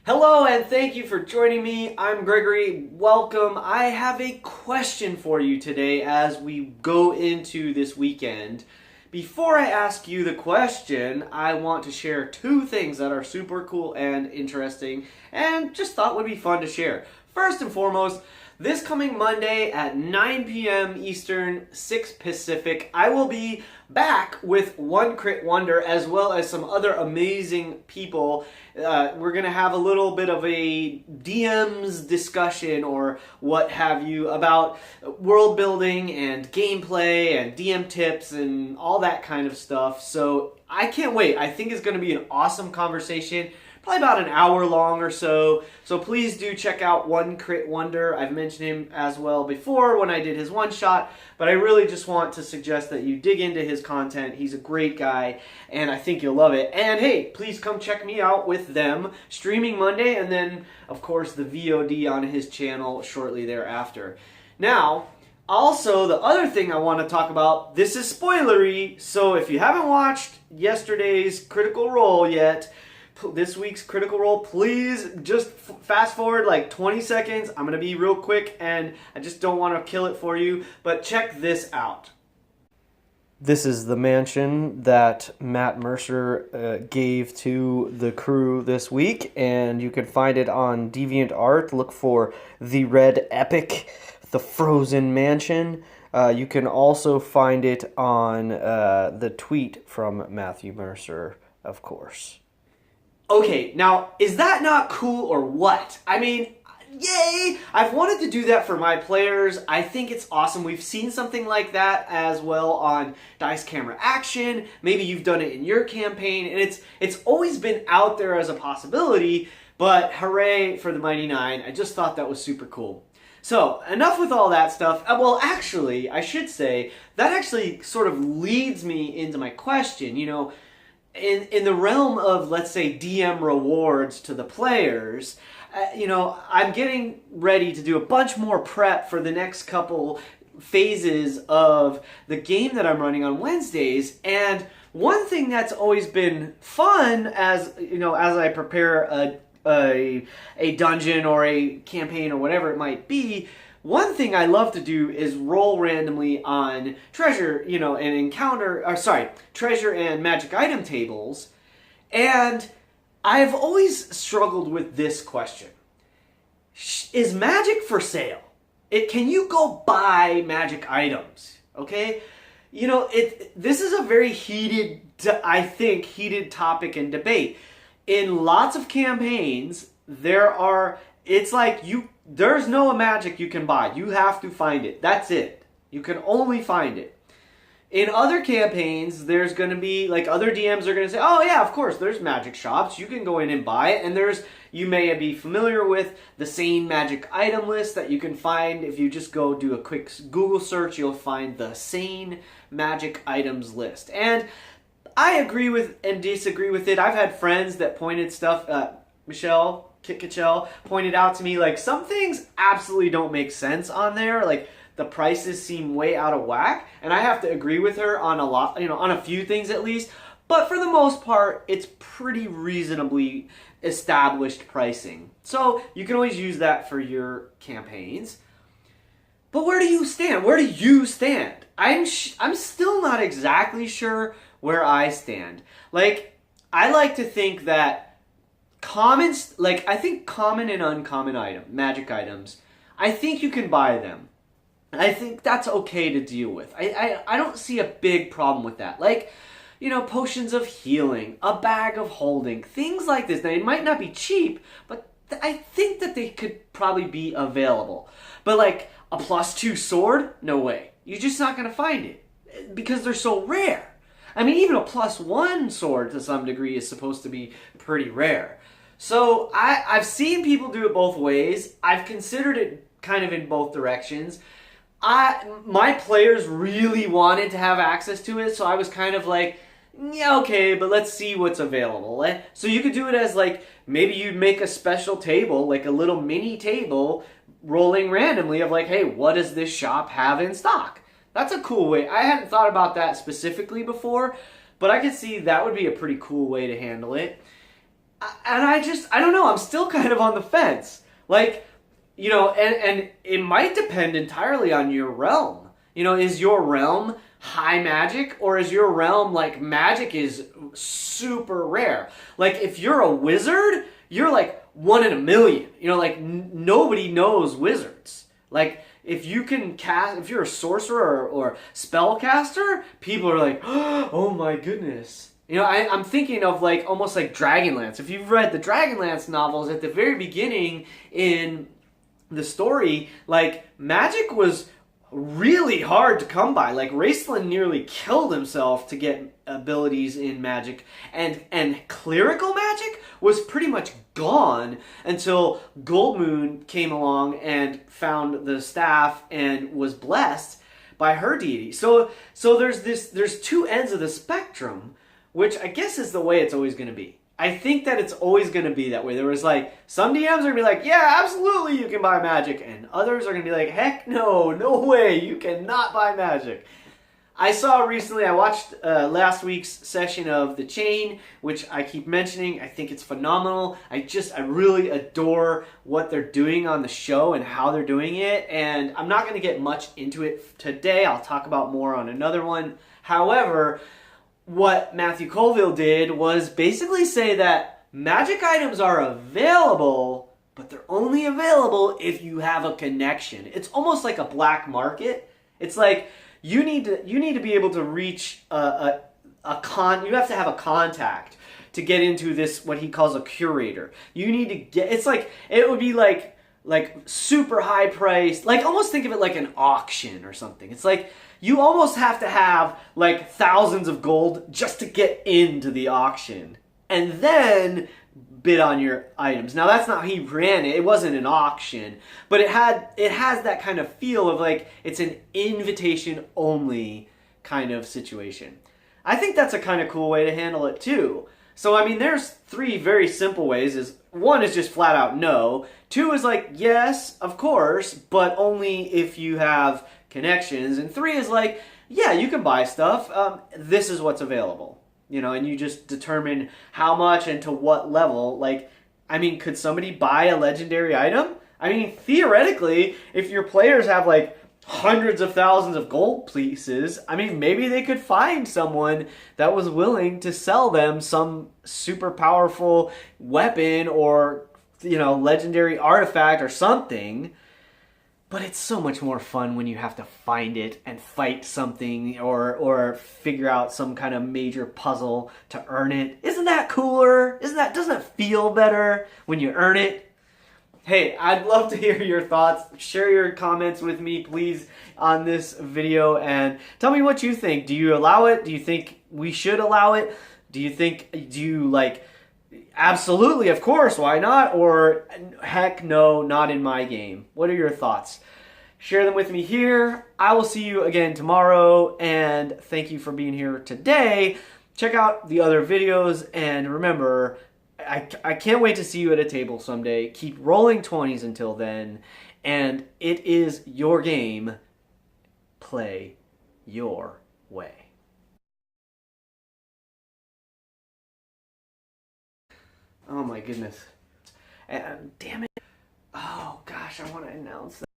Hello and thank you for joining me. I'm Gregory. Welcome. I have a question for you today as we go into this weekend. Before I ask you the question, I want to share two things that are super cool and interesting and just thought would be fun to share. First and foremost, this coming Monday at 9 p.m. Eastern, 6 Pacific, I will be back with One Crit Wonder as well as some other amazing people. We're going to have a little bit of a DM's discussion or what have you about world building and gameplay and DM tips and all that kind of stuff. So I can't wait. I think it's going to be an awesome conversation. Probably about an hour long or so. So please do check out One Crit Wonder. I've mentioned him as well before when I did his one shot, but I really just want to suggest that you dig into his content. He's a great guy, and I think you'll love it. And hey, please come check me out with them streaming Monday, and then, of course, the VOD on his channel shortly thereafter. Now, also, the other thing I want to talk about, this is spoilery, so if you haven't watched yesterday's Critical Role yet, this week's Critical Role, please just fast forward like 20 seconds. I'm going to be real quick and I just don't want to kill it for you, but check this out. This is the mansion that Matt Mercer gave to the crew this week, and you can find it on DeviantArt. Look for The Red Epic, The Frozen Mansion. You can also find it on the tweet from Matthew Mercer, of course. Okay, now, is that not cool or what? I mean, yay! I've wanted to do that for my players. I think it's awesome. We've seen something like that as well on Dice Camera Action. Maybe you've done it in your campaign, and it's always been out there as a possibility, but hooray for the Mighty Nine. I just thought that was super cool. So, enough with all that stuff. Well, actually, I should say, that actually sort of leads me into my question, you know. In the realm of, let's say, DM rewards to the players, I'm getting ready to do a bunch more prep for the next couple phases of the game that I'm running on Wednesdays. And one thing that's always been fun as I prepare a dungeon or a campaign or whatever it might be, one thing I love to do is roll randomly on treasure, treasure and magic item tables. And I've always struggled with this question. Is magic for sale? Can you go buy magic items? Okay? This is a very heated topic and debate. In lots of campaigns, there's no magic you can buy. You have to find it. That's it. You can only find it. In other campaigns, there's going to be, other DMs are going to say, oh yeah, of course, there's magic shops. You can go in and buy it. And you may be familiar with the same magic item list that you can find. If you just go do a quick Google search, you'll find the same magic items list. And I agree with and disagree with it. I've had friends that pointed stuff, Michelle Kitchell pointed out to me, some things absolutely don't make sense on there. The prices seem way out of whack, and I have to agree with her on on a few things at least. But for the most part, it's pretty reasonably established pricing. So you can always use that for your campaigns. But where do you stand? Where do you stand? I'm still not exactly sure where I stand. I like to think that common and uncommon magic items, I think you can buy them. I think that's okay to deal with. I don't see a big problem with that. Potions of healing, a bag of holding, things like this. Now, it might not be cheap, but I think that they could probably be available. But a +2 sword? No way. You're just not going to find it because they're so rare. I mean, even a +1 sword to some degree is supposed to be pretty rare. So I've seen people do it both ways. I've considered it kind of in both directions. My players really wanted to have access to it, so I was kind of yeah, okay, but let's see what's available. So you could do it as maybe you'd make a special table, a little mini table, rolling randomly of hey, what does this shop have in stock? That's a cool way. I hadn't thought about that specifically before, but I could see that would be a pretty cool way to handle it. And I don't know, I'm still kind of on the fence. Like, you know, and it might depend entirely on your realm. You know, is your realm high magic, or is your realm like magic is super rare? Like, if you're a wizard, you're like one in a million. You know, like nobody knows wizards. Like, if you can cast, if you're a sorcerer or spellcaster, people are like, oh my goodness. You know, I'm thinking of like almost like Dragonlance. If you've read the Dragonlance novels, at the very beginning in the story, like magic was really hard to come by. Like Raistlin nearly killed himself to get abilities in magic, and clerical magic was pretty much gone until Goldmoon came along and found the staff and was blessed by her deity. So there's two ends of the spectrum, which I guess is the way it's always going to be. I think that it's always going to be that way. There was like, some DMs are going to be like, yeah, absolutely you can buy magic. And others are going to be like, heck no, no way, you cannot buy magic. I saw recently, I watched last week's session of The Chain, which I keep mentioning. I think it's phenomenal. I really adore what they're doing on the show and how they're doing it. And I'm not going to get much into it today. I'll talk about more on another one. However, what Matthew Colville did was basically say that magic items are available, but they're only available if you have a connection. It's almost like a black market. It's like you need to be able to reach you have to have a contact to get into this, what he calls a curator. You need to get, it's like, it would be like super high priced, like almost think of it like an auction or something. It's like you almost have to have like thousands of gold just to get into the auction and then bid on your items. Now that's not how he ran it. It wasn't an auction, but it has that kind of feel of like it's an invitation only kind of situation. I think that's a kind of cool way to handle it too. So I mean, there's three very simple ways. One is just flat out no. Two is like yes, of course, but only if you have connections. And three is like, yeah, you can buy stuff. This is what's available. You know, and you just determine how much and to what level. Like, I mean, could somebody buy a legendary item? I mean, theoretically, if your players have like hundreds of thousands of gold pieces, I mean, maybe they could find someone that was willing to sell them some super powerful weapon or, you know, legendary artifact or something. But it's so much more fun when you have to find it and fight something or figure out some kind of major puzzle to earn it. Isn't that cooler? Doesn't it feel better when you earn it? Hey, I'd love to hear your thoughts. Share your comments with me, please, on this video, and tell me what you think. Do you allow it? Do you think we should allow it? Do you like, absolutely, of course, why not? Or heck no, not in my game. What are your thoughts? Share them with me here. I will see you again tomorrow, and thank you for being here today. Check out the other videos, and remember, I can't wait to see you at a table someday. Keep rolling 20s until then, and it is your game. Play your way. Oh my goodness. Damn it. Oh gosh, I want to announce that.